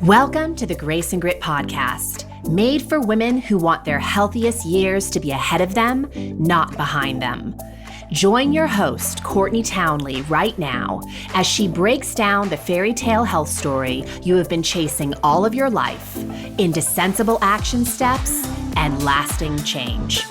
Welcome to the Grace and Grit podcast, made for women who want their healthiest years to be ahead of them, not behind them. Join your host, Courtney Townley, right now as she breaks down the fairy tale health story you have been chasing all of your life into sensible action steps and lasting change.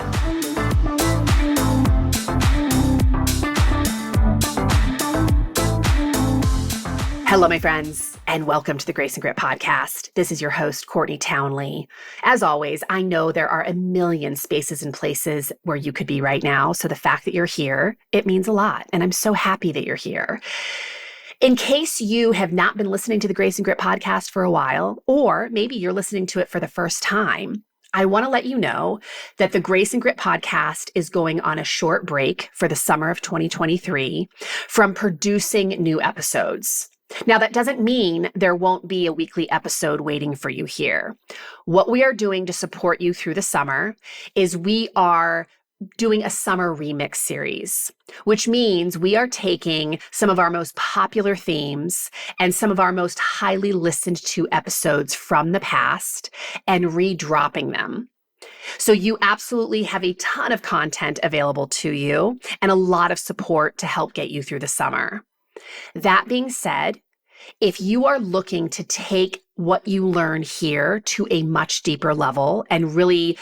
Hello, my friends, and welcome to the Grace and Grit podcast. This is your host, Courtney Townley. As always, I know there are a million spaces and places where you could be right now, so the fact that you're here, it means a lot, and I'm so happy that you're here. In case you have not been listening to the Grace and Grit podcast for a while, or maybe you're listening to it for the first time, I want to let you know that the Grace and Grit podcast is going on a short break for the summer of 2023 from producing new episodes. Now, that doesn't mean there won't be a weekly episode waiting for you here. What we are doing to support you through the summer is we are doing a summer remix series, which means we are taking some of our most popular themes and some of our most highly listened to episodes from the past and redropping them. So you absolutely have a ton of content available to you and a lot of support to help get you through the summer. That being said, if you are looking to take what you learn here to a much deeper level and really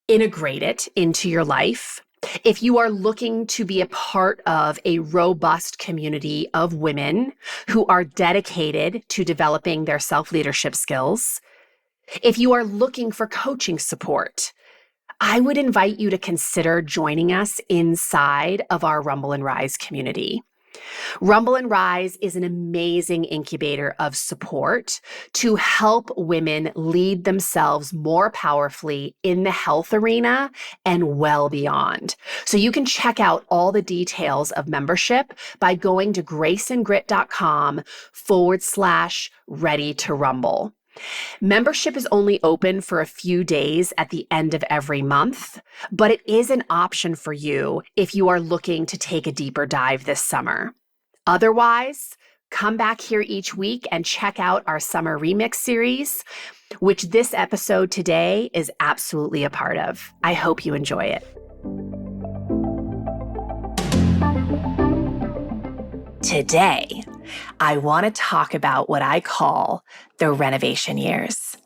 integrate it into your life, if you are looking to be a part of a robust community of women who are dedicated to developing their self-leadership skills, if you are looking for coaching support, I would invite you to consider joining us inside of our Rumble and Rise community. Rumble and Rise is an amazing incubator of support to help women lead themselves more powerfully in the health arena and well beyond. So you can check out all the details of membership by going to graceandgrit.com/ready to rumble. Membership is only open for a few days at the end of every month, but it is an option for you if you are looking to take a deeper dive this summer. Otherwise, come back here each week and check out our summer remix series, which this episode today is absolutely a part of. I hope you enjoy it. Today, I want to talk about what I call the renovation years.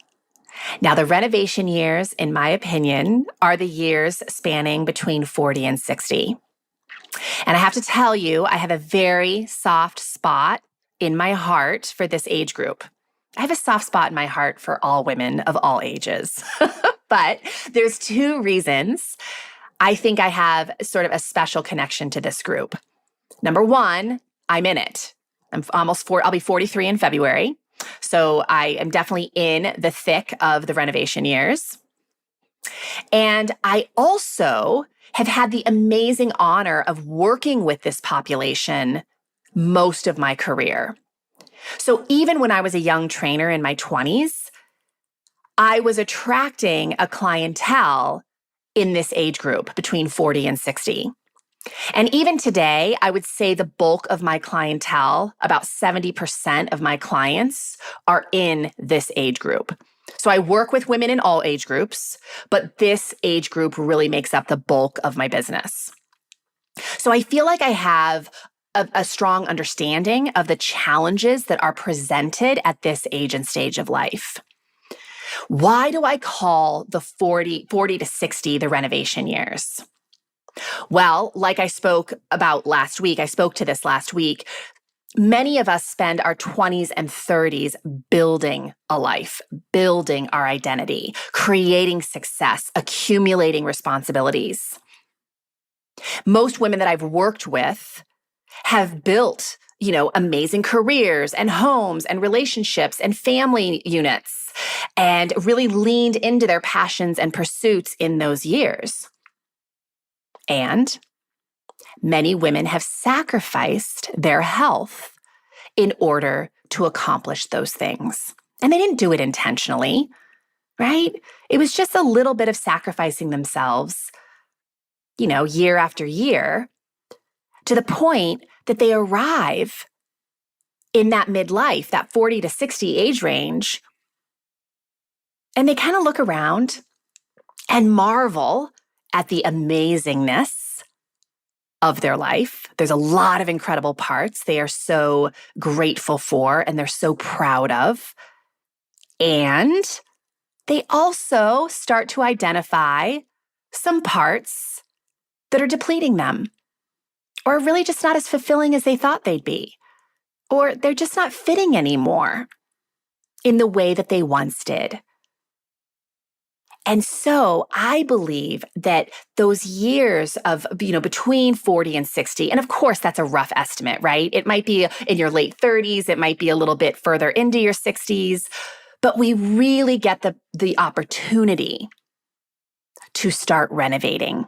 Now, the renovation years, in my opinion, are the years spanning between 40 and 60. And I have to tell you, I have a very soft spot in my heart for this age group. I have a soft spot in my heart for all women of all ages. But there's two reasons I think I have sort of a special connection to this group. Number one, I'm in it. I'll be 43 in February. So I am definitely in the thick of the renovation years. And I also have had the amazing honor of working with this population most of my career. So even when I was a young trainer in my 20s, I was attracting a clientele in this age group between 40 and 60. And even today, I would say the bulk of my clientele, about 70% of my clients, are in this age group. So I work with women in all age groups, but this age group really makes up the bulk of my business. So I feel like I have a strong understanding of the challenges that are presented at this age and stage of life. Why do I call the 40 to 60 the renovation years? Well, like I spoke about last week, I spoke to this last week, many of us spend our 20s and 30s building a life, building our identity, creating success, accumulating responsibilities. Most women that I've worked with have built, amazing careers and homes and relationships and family units and really leaned into their passions and pursuits in those years. And many women have sacrificed their health in order to accomplish those things. And they didn't do it intentionally, right? It was just a little bit of sacrificing themselves, year after year, to the point that they arrive in that midlife, that 40 to 60 age range, and they kind of look around and marvel at the amazingness of their life. There's a lot of incredible parts they are so grateful for and they're so proud of. And they also start to identify some parts that are depleting them, or really just not as fulfilling as they thought they'd be, or they're just not fitting anymore in the way that they once did. And so I believe that those years of, between 40 and 60, and of course that's a rough estimate, right? It might be in your late 30s, it might be a little bit further into your 60s, but we really get the opportunity to start renovating.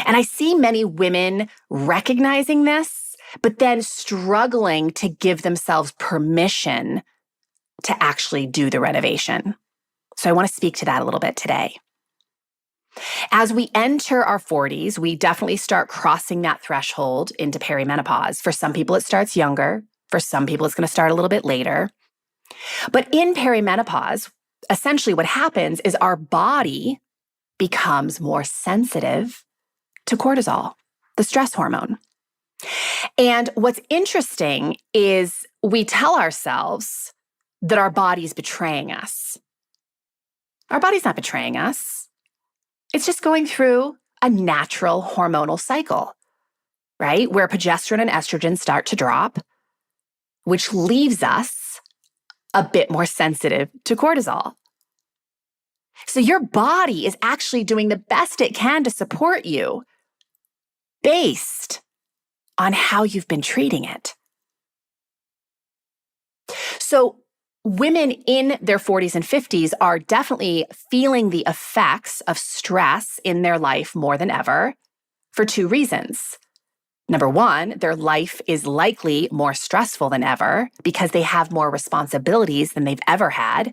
And I see many women recognizing this, but then struggling to give themselves permission to actually do the renovation. So I want to speak to that a little bit today. As we enter our 40s, we definitely start crossing that threshold into perimenopause. For some people, it starts younger. For some people, it's going to start a little bit later. But in perimenopause, essentially what happens is our body becomes more sensitive to cortisol, the stress hormone. And what's interesting is we tell ourselves that our body's betraying us. Our body's not betraying us. It's just going through a natural hormonal cycle, right? Where progesterone and estrogen start to drop, which leaves us a bit more sensitive to cortisol. So your body is actually doing the best it can to support you based on how you've been treating it. So women in their 40s and 50s are definitely feeling the effects of stress in their life more than ever for two reasons. Number one, their life is likely more stressful than ever because they have more responsibilities than they've ever had.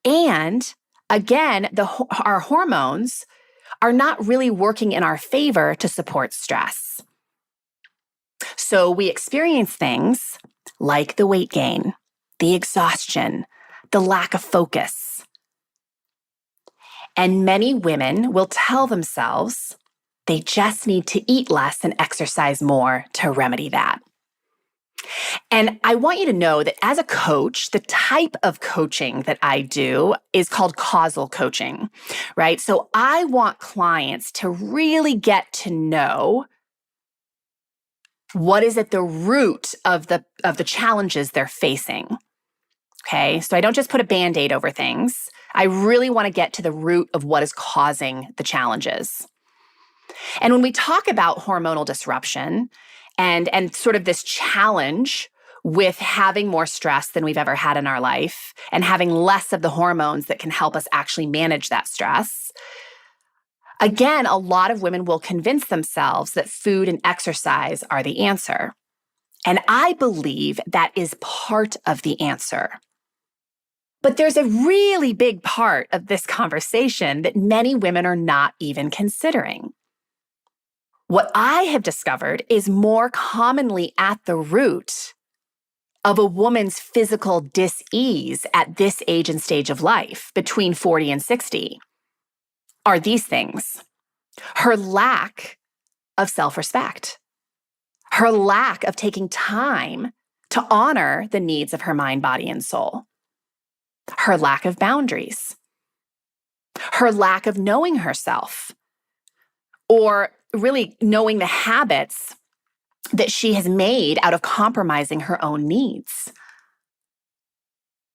And again, our hormones are not really working in our favor to support stress. So we experience things like the weight gain, the exhaustion, the lack of focus. And many women will tell themselves they just need to eat less and exercise more to remedy that. And I want you to know that as a coach, the type of coaching that I do is called causal coaching, right? So I want clients to really get to know what is at the root of the challenges they're facing. Okay, so I don't just put a Band-Aid over things. I really want to get to the root of what is causing the challenges. And when we talk about hormonal disruption and sort of this challenge with having more stress than we've ever had in our life and having less of the hormones that can help us actually manage that stress, again, a lot of women will convince themselves that food and exercise are the answer. And I believe that is part of the answer. But there's a really big part of this conversation that many women are not even considering. What I have discovered is more commonly at the root of a woman's physical dis-ease at this age and stage of life, between 40 and 60, are these things: her lack of self-respect, her lack of taking time to honor the needs of her mind, body, and soul, her lack of boundaries, her lack of knowing herself, or really knowing the habits that she has made out of compromising her own needs.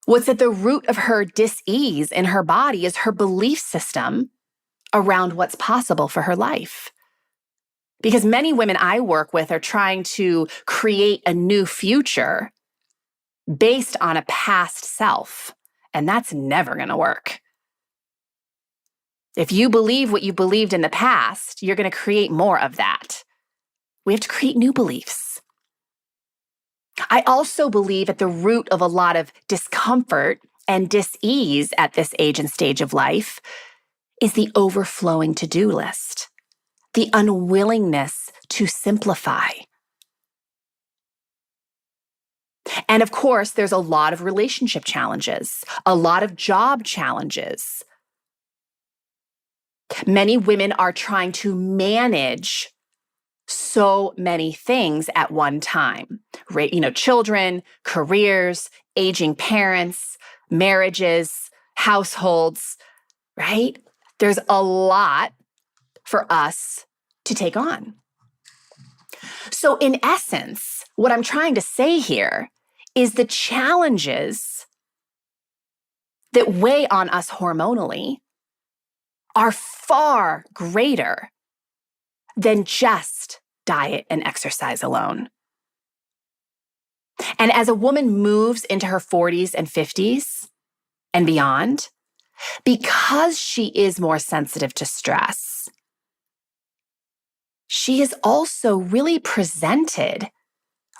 What's at the root of her dis-ease in her body is her belief system around what's possible for her life. Because many women I work with are trying to create a new future based on a past self, and that's never going to work. If you believe what you believed in the past, you're going to create more of that. We have to create new beliefs. I also believe at the root of a lot of discomfort and dis-ease at this age and stage of life is the overflowing to-do list, the unwillingness to simplify. And of course, there's a lot of relationship challenges, a lot of job challenges. Many women are trying to manage so many things at one time, right? Children, careers, aging parents, marriages, households, right? There's a lot for us to take on. So in essence, what I'm trying to say here is the challenges that weigh on us hormonally are far greater than just diet and exercise alone. And as a woman moves into her 40s and 50s and beyond, because she is more sensitive to stress, she is also really presented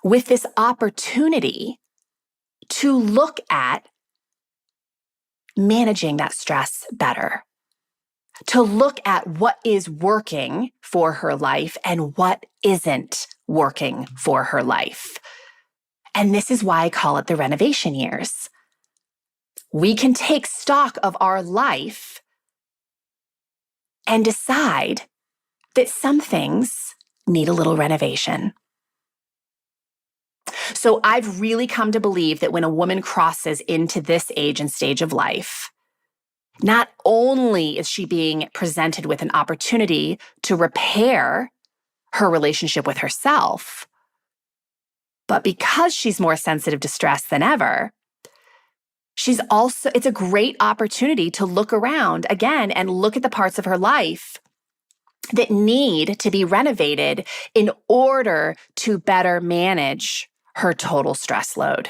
with this opportunity to look at managing that stress better, to look at what is working for her life and what isn't working for her life. And this is why I call it the renovation years. We can take stock of our life and decide that some things need a little renovation. So I've really come to believe that when a woman crosses into this age and stage of life, not only is she being presented with an opportunity to repair her relationship with herself, but because she's more sensitive to stress than ever, it's a great opportunity to look around again and look at the parts of her life that need to be renovated in order to better manage her total stress load.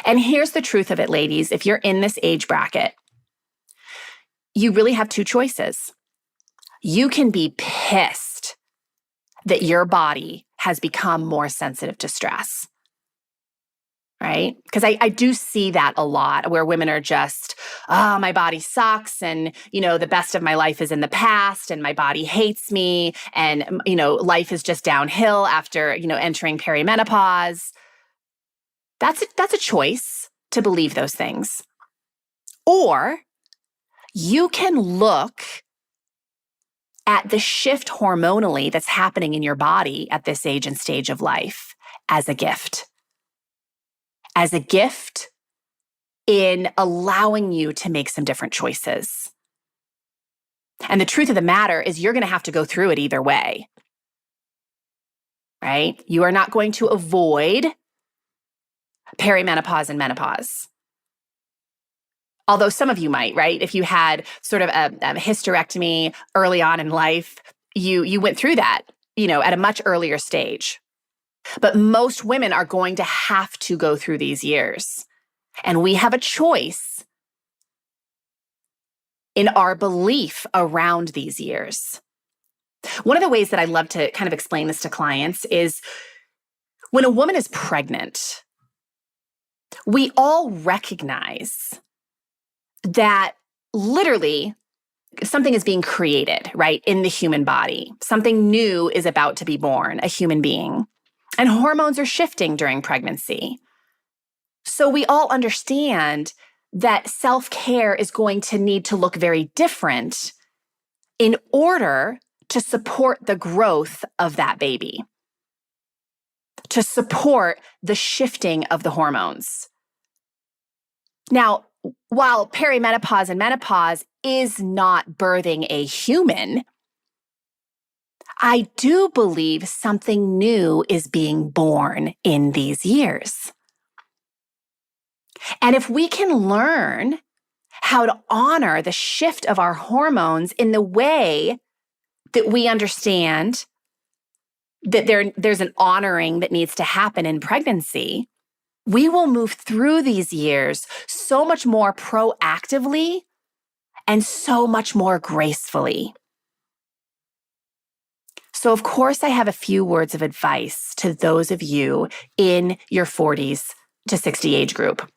And here's the truth of it, ladies. If you're in this age bracket, you really have two choices. You can be pissed that your body has become more sensitive to stress, right? Because I do see that a lot where women are just, oh, my body sucks. And, the best of my life is in the past and my body hates me. And, life is just downhill after, entering perimenopause. That's a choice to believe those things. Or you can look at the shift hormonally that's happening in your body at this age and stage of life as a gift. As a gift in allowing you to make some different choices. And the truth of the matter is you're going to have to go through it either way, right? You are not going to avoid perimenopause and menopause. Although some of you might, right? If you had sort of a hysterectomy early on in life, you went through that, at a much earlier stage. But most women are going to have to go through these years. And we have a choice in our belief around these years. One of the ways that I love to kind of explain this to clients is when a woman is pregnant, we all recognize that literally something is being created, right, in the human body. Something new is about to be born, a human being. And hormones are shifting during pregnancy. So we all understand that self-care is going to need to look very different in order to support the growth of that baby, to support the shifting of the hormones. Now, while perimenopause and menopause is not birthing a human, I do believe something new is being born in these years. And if we can learn how to honor the shift of our hormones in the way that we understand that there's an honoring that needs to happen in pregnancy, we will move through these years so much more proactively and so much more gracefully. So, of course, I have a few words of advice to those of you in your 40s to 60 age group.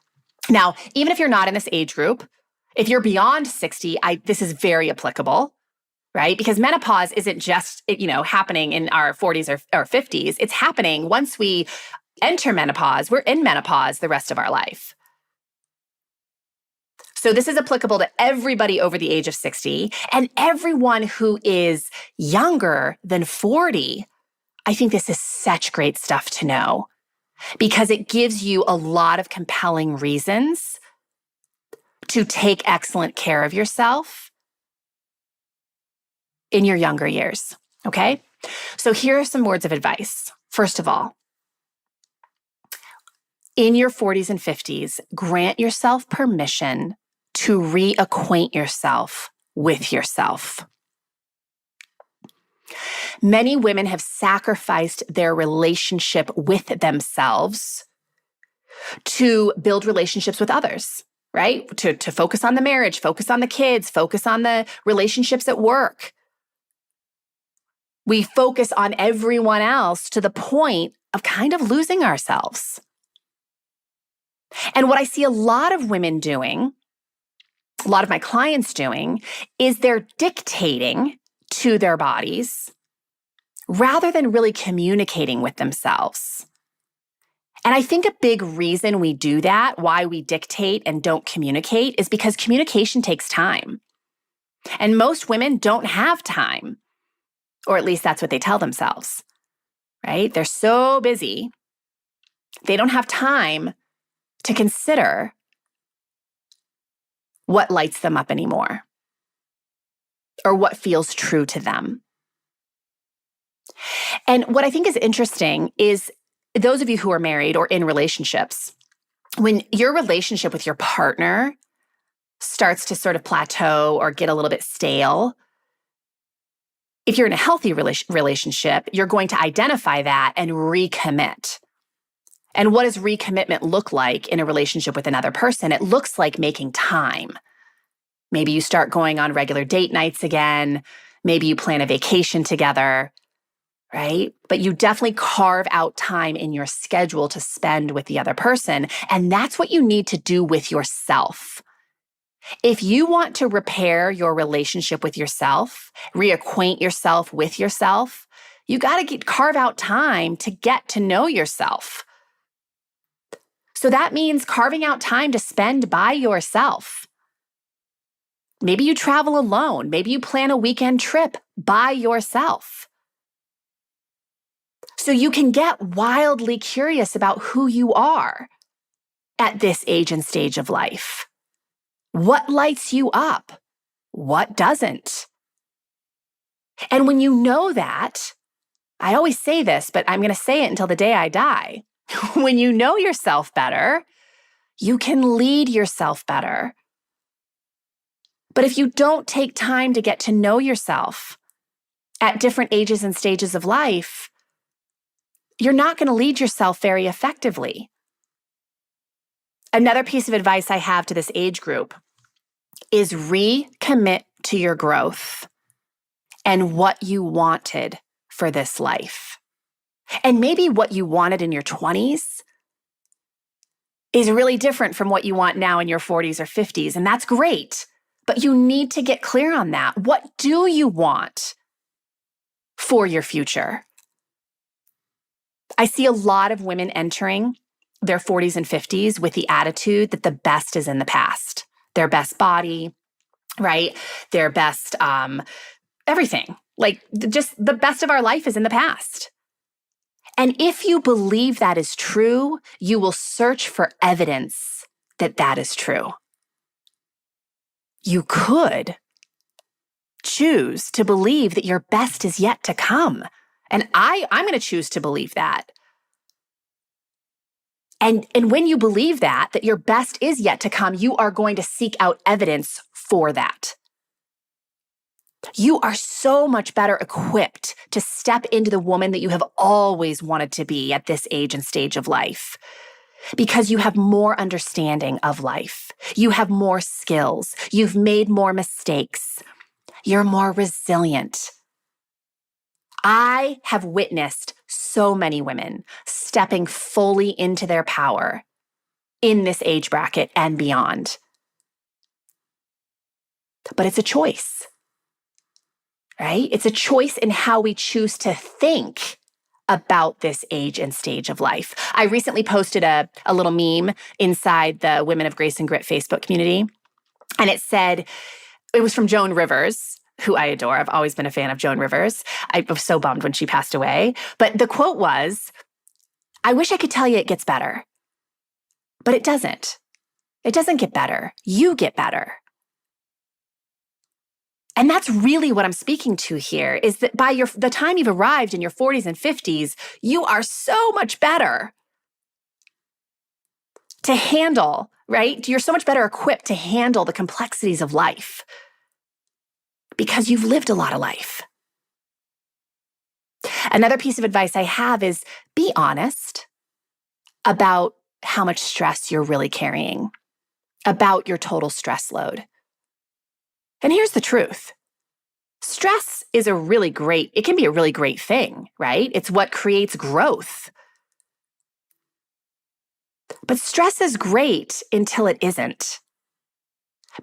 Now, even if you're not in this age group, if you're beyond 60, this is very applicable, right? Because menopause isn't just, happening in our 40s or 50s. It's happening once we enter menopause, we're in menopause the rest of our life. So this is applicable to everybody over the age of 60 and everyone who is younger than 40. I think this is such great stuff to know because it gives you a lot of compelling reasons to take excellent care of yourself in your younger years, okay? So here are some words of advice. First of all, in your 40s and 50s, grant yourself permission to reacquaint yourself with yourself. Many women have sacrificed their relationship with themselves to build relationships with others, right? To focus on the marriage, focus on the kids, focus on the relationships at work. We focus on everyone else to the point of kind of losing ourselves. And what I see a lot of women doing, a lot of my clients doing, is they're dictating to their bodies rather than really communicating with themselves. And I think a big reason we do that, why we dictate and don't communicate, is because communication takes time. And most women don't have time, or at least that's what they tell themselves, right? They're so busy, they don't have time to consider what lights them up anymore or what feels true to them. And what I think is interesting is those of you who are married or in relationships, when your relationship with your partner starts to sort of plateau or get a little bit stale, if you're in a healthy relationship, you're going to identify that and recommit. And what does recommitment look like in a relationship with another person? It looks like making time. Maybe you start going on regular date nights again. Maybe you plan a vacation together, right? But you definitely carve out time in your schedule to spend with the other person. And that's what you need to do with yourself. If you want to repair your relationship with yourself, reacquaint yourself with yourself, you got to carve out time to get to know yourself. So that means carving out time to spend by yourself. Maybe you travel alone. Maybe you plan a weekend trip by yourself. So you can get wildly curious about who you are at this age and stage of life. What lights you up? What doesn't? And when you know that, I always say this, but I'm going to say it until the day I die. When you know yourself better, you can lead yourself better. But if you don't take time to get to know yourself at different ages and stages of life, you're not going to lead yourself very effectively. Another piece of advice I have to this age group is recommit to your growth and what you wanted for this life. And maybe what you wanted in your 20s is really different from what you want now in your 40s or 50s, and that's great. But you need to get clear on that. What do you want for your future? I see a lot of women entering their 40s and 50s with the attitude that the best is in the past. Their best body, right? Their best everything. Like just the best of our life is in the past. And if you believe that is true, you will search for evidence that that is true. You could choose to believe that your best is yet to come. And I'm going to choose to believe that. And when you believe that your best is yet to come, you are going to seek out evidence for that. You are so much better equipped to step into the woman that you have always wanted to be at this age and stage of life because you have more understanding of life. You have more skills. You've made more mistakes. You're more resilient. I have witnessed so many women stepping fully into their power in this age bracket and beyond. But it's a choice, right? It's a choice in how we choose to think about this age and stage of life. I recently posted a little meme inside the Women of Grace and Grit Facebook community, and it said, it was from Joan Rivers, who I adore. I've always been a fan of Joan Rivers. I was so bummed when she passed away. But the quote was, "I wish I could tell you it gets better, but it doesn't. It doesn't get better. You get better." And that's really what I'm speaking to here, is that by the time you've arrived in your 40s and 50s, you are so much better to handle, right? You're so much better equipped to handle the complexities of life because you've lived a lot of life. Another piece of advice I have is be honest about how much stress you're really carrying, about your total stress load. And here's the truth. Stress is it can be a really great thing, right? It's what creates growth. But stress is great until it isn't.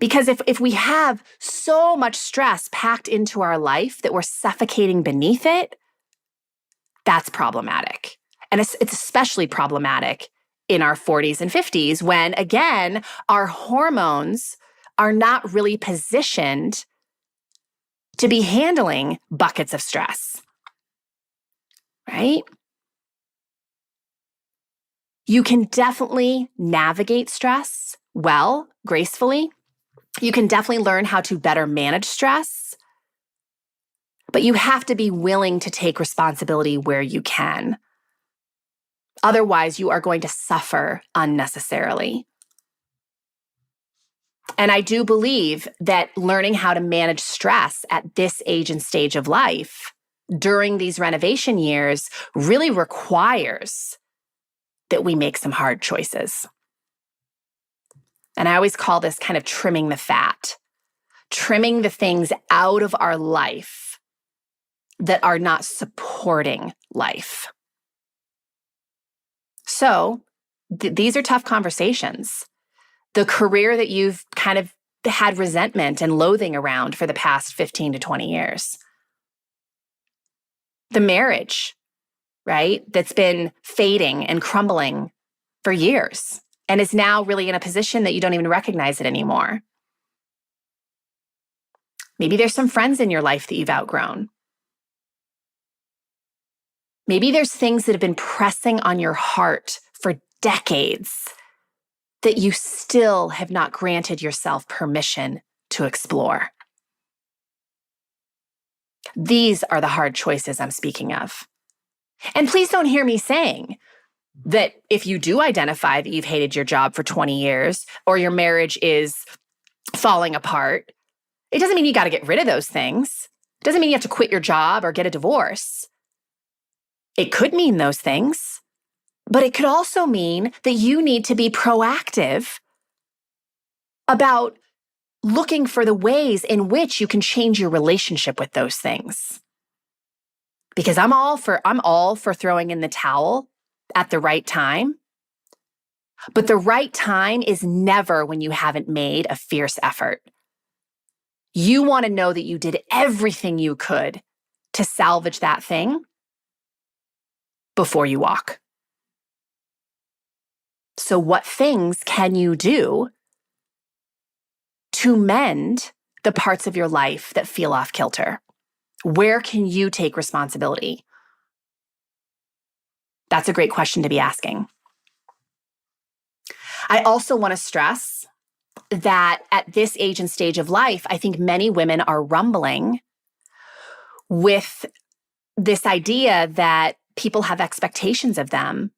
Because if we have so much stress packed into our life that we're suffocating beneath it, that's problematic. And it's especially problematic in our 40s and 50s when, again, our hormones are not really positioned to be handling buckets of stress, right? You can definitely navigate stress well, gracefully. You can definitely learn how to better manage stress, but you have to be willing to take responsibility where you can. Otherwise, you are going to suffer unnecessarily. And I do believe that learning how to manage stress at this age and stage of life during these renovation years really requires that we make some hard choices. And I always call this kind of trimming the fat, trimming the things out of our life that are not supporting life. So these are tough conversations. The career that you've kind of had resentment and loathing around for the past 15 to 20 years. The marriage, right, that's been fading and crumbling for years and is now really in a position that you don't even recognize it anymore. Maybe there's some friends in your life that you've outgrown. Maybe there's things that have been pressing on your heart for decades that you still have not granted yourself permission to explore. These are the hard choices I'm speaking of. And please don't hear me saying that if you do identify that you've hated your job for 20 years or your marriage is falling apart, it doesn't mean you got to get rid of those things. It doesn't mean you have to quit your job or get a divorce. It could mean those things. But it could also mean that you need to be proactive about looking for the ways in which you can change your relationship with those things. Because I'm all for throwing in the towel at the right time. But the right time is never when you haven't made a fierce effort. You want to know that you did everything you could to salvage that thing before you walk. So what things can you do to mend the parts of your life that feel off kilter? Where can you take responsibility? That's a great question to be asking. I also want to stress that at this age and stage of life, I think many women are rumbling with this idea that people have expectations of them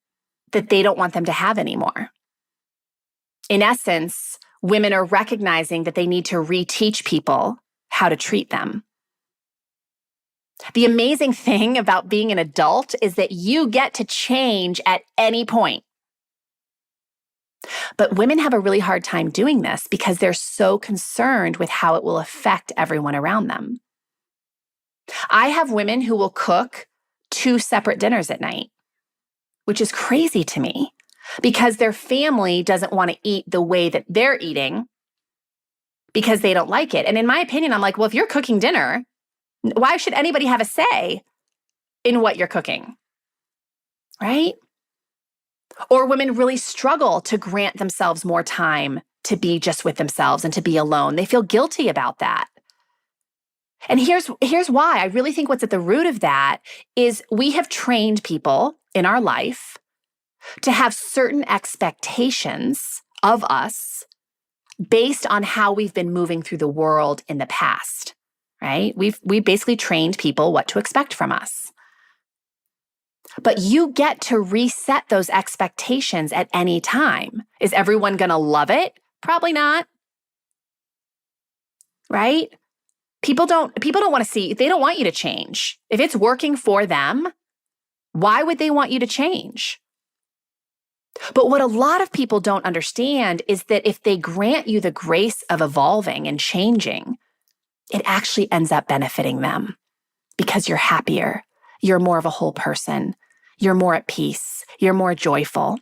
that they don't want them to have anymore. In essence, women are recognizing that they need to reteach people how to treat them. The amazing thing about being an adult is that you get to change at any point. But women have a really hard time doing this because they're so concerned with how it will affect everyone around them. I have women who will cook 2 separate dinners at night, which is crazy to me because their family doesn't want to eat the way that they're eating because they don't like it. And in my opinion, I'm like, well, if you're cooking dinner, why should anybody have a say in what you're cooking? right? Or women really struggle to grant themselves more time to be just with themselves and to be alone. They feel guilty about that. And here's why. I really think what's at the root of that is we have trained people in our life to have certain expectations of us based on how we've been moving through the world in the past, right? We basically trained people what to expect from us. But you get to reset those expectations at any time. Is everyone going to love it? Probably not. Right? People don't want to see, they don't want you to change. If it's working for them, why would they want you to change? But what a lot of people don't understand is that if they grant you the grace of evolving and changing, it actually ends up benefiting them because you're happier. You're more of a whole person. You're more at peace. You're more joyful.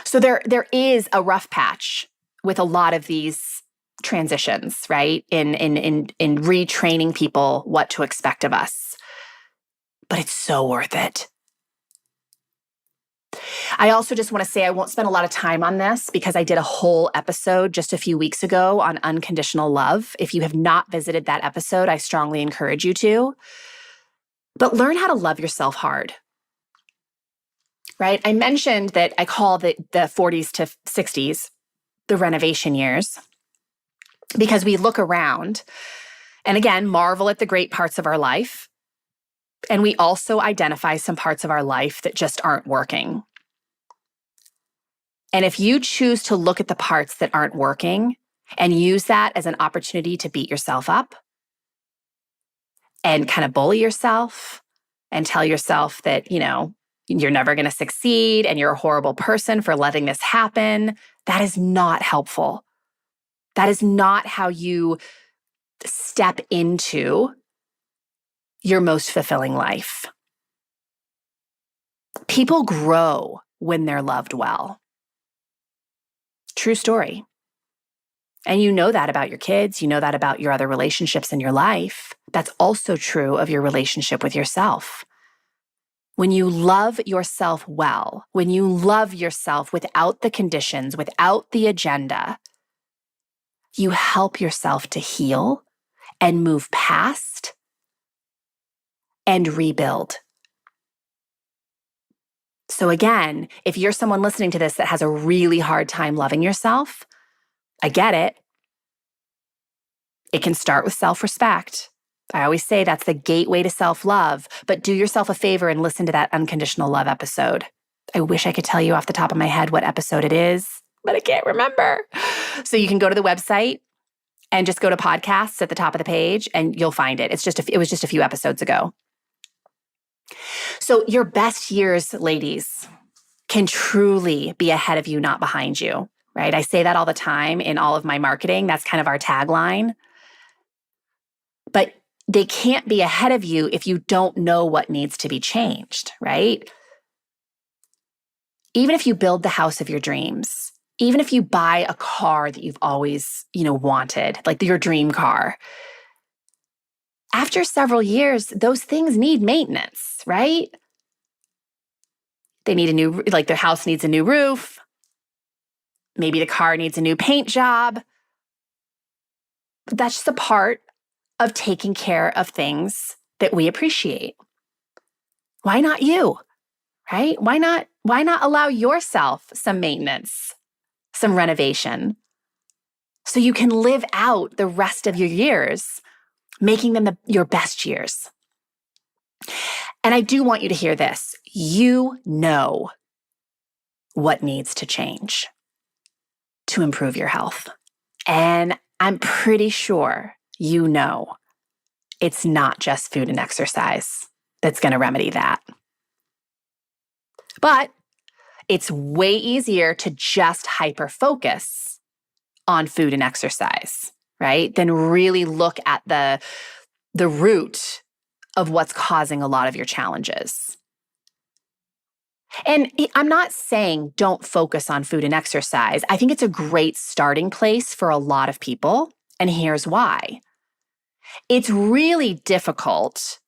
So there is a rough patch with a lot of these transitions, right? In retraining people what to expect of us. But it's so worth it. I also just want to say I won't spend a lot of time on this because I did a whole episode just a few weeks ago on unconditional love. If you have not visited that episode, I strongly encourage you to. But learn how to love yourself hard, right? I mentioned that I call the 40s to 60s the renovation years because we look around and again, marvel at the great parts of our life. And we also identify some parts of our life that just aren't working. And if you choose to look at the parts that aren't working and use that as an opportunity to beat yourself up and kind of bully yourself and tell yourself that, you're never going to succeed and you're a horrible person for letting this happen, that is not helpful. That is not how you step into your most fulfilling life. People grow when they're loved well. True story. And you know that about your kids. You know that about your other relationships in your life. That's also true of your relationship with yourself. When you love yourself well, when you love yourself without the conditions, without the agenda, you help yourself to heal and move past and rebuild. So again, if you're someone listening to this that has a really hard time loving yourself, I get it. It can start with self-respect. I always say that's the gateway to self-love, but do yourself a favor and listen to that unconditional love episode. I wish I could tell you off the top of my head what episode it is, but I can't remember. So you can go to the website and just go to podcasts at the top of the page and you'll find it. It was just a few episodes ago. So your best years, ladies, can truly be ahead of you, not behind you, right? I say that all the time in all of my marketing. That's kind of our tagline. But they can't be ahead of you if you don't know what needs to be changed, right? Even if you build the house of your dreams, even if you buy a car that you've always, wanted, like your dream car, after several years, those things need maintenance, right? They need their house needs a new roof. Maybe the car needs a new paint job. But that's just a part of taking care of things that we appreciate. Why not you, right? Why not allow yourself some maintenance, some renovation, so you can live out the rest of your years, making them your best years? And I do want you to hear this. You know what needs to change to improve your health. And I'm pretty sure you know it's not just food and exercise that's going to remedy that. But it's way easier to just hyper-focus on food and exercise, right? Than really look at the root of what's causing a lot of your challenges. And I'm not saying don't focus on food and exercise. I think it's a great starting place for a lot of people. And here's why. It's really difficult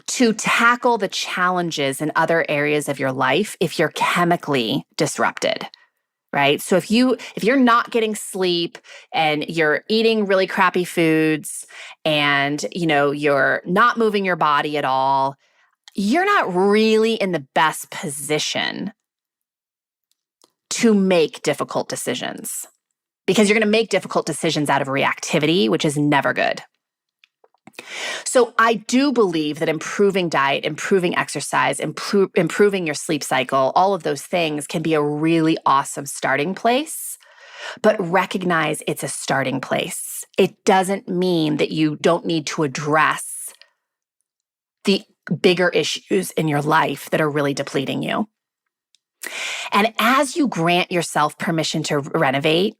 to tackle the challenges in other areas of your life if you're chemically disrupted, right? So if you're not getting sleep and you're eating really crappy foods and, you're not moving your body at all, you're not really in the best position to make difficult decisions, because you're going to make difficult decisions out of reactivity, which is never good. So I do believe that improving diet, improving exercise, improving your sleep cycle, all of those things can be a really awesome starting place, but recognize it's a starting place. It doesn't mean that you don't need to address the bigger issues in your life that are really depleting you. And as you grant yourself permission to renovate,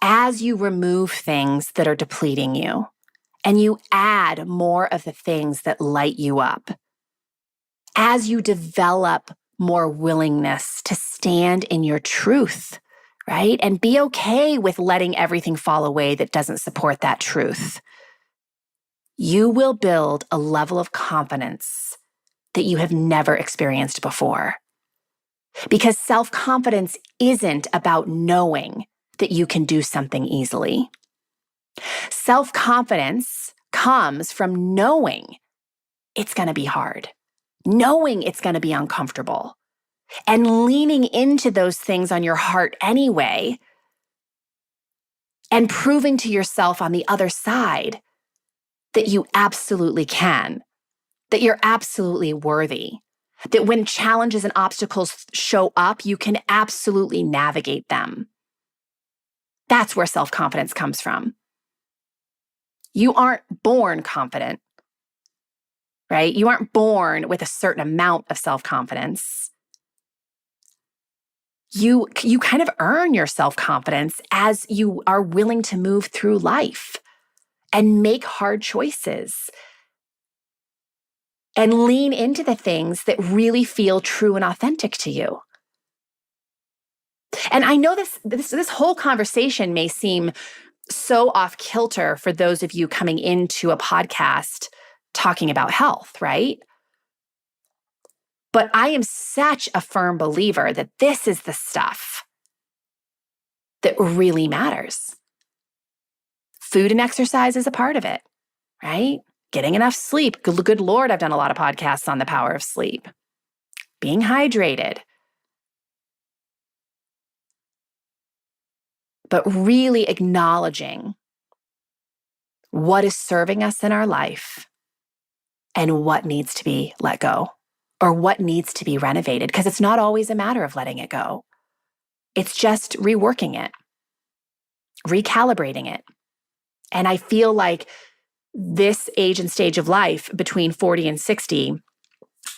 as you remove things that are depleting you, and you add more of the things that light you up, as you develop more willingness to stand in your truth, right? And be okay with letting everything fall away that doesn't support that truth, you will build a level of confidence that you have never experienced before. Because self-confidence isn't about knowing that you can do something easily. Self-confidence comes from knowing it's going to be hard, knowing it's going to be uncomfortable, and leaning into those things on your heart anyway, and proving to yourself on the other side that you absolutely can, that you're absolutely worthy, that when challenges and obstacles show up, you can absolutely navigate them. That's where self-confidence comes from. You aren't born confident, right? You aren't born with a certain amount of self-confidence. You kind of earn your self-confidence as you are willing to move through life and make hard choices and lean into the things that really feel true and authentic to you. And I know this whole conversation may seem so off kilter for those of you coming into a podcast talking about health, right? But I am such a firm believer that this is the stuff that really matters. Food and exercise is a part of it, right? Getting enough sleep. Good Lord, I've done a lot of podcasts on the power of sleep. Being hydrated. But really acknowledging what is serving us in our life and what needs to be let go or what needs to be renovated, because it's not always a matter of letting it go. It's just reworking it, recalibrating it. And I feel like this age and stage of life between 40 and 60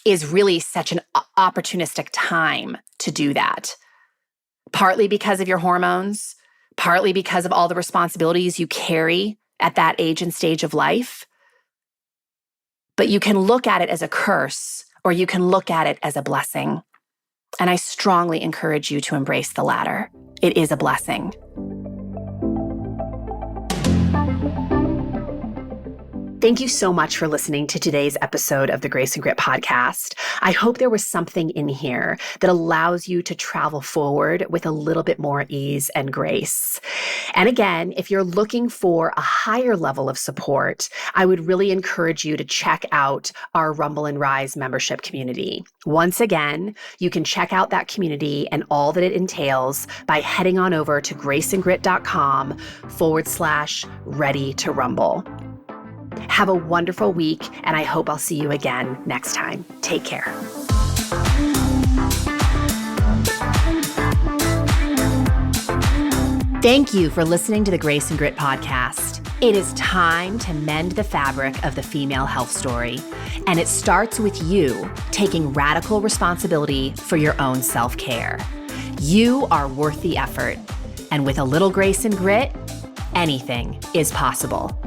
is really such an opportunistic time to do that. Partly because of your hormones, partly because of all the responsibilities you carry at that age and stage of life. But you can look at it as a curse, or you can look at it as a blessing. And I strongly encourage you to embrace the latter. It is a blessing. Thank you so much for listening to today's episode of the Grace and Grit podcast. I hope there was something in here that allows you to travel forward with a little bit more ease and grace. And again, if you're looking for a higher level of support, I would really encourage you to check out our Rumble and Rise membership community. Once again, you can check out that community and all that it entails by heading on over to graceandgrit.com/ready to rumble. Have a wonderful week, and I hope I'll see you again next time. Take care. Thank you for listening to the Grace and Grit podcast. It is time to mend the fabric of the female health story, and it starts with you taking radical responsibility for your own self-care. You are worth the effort, and with a little grace and grit, anything is possible.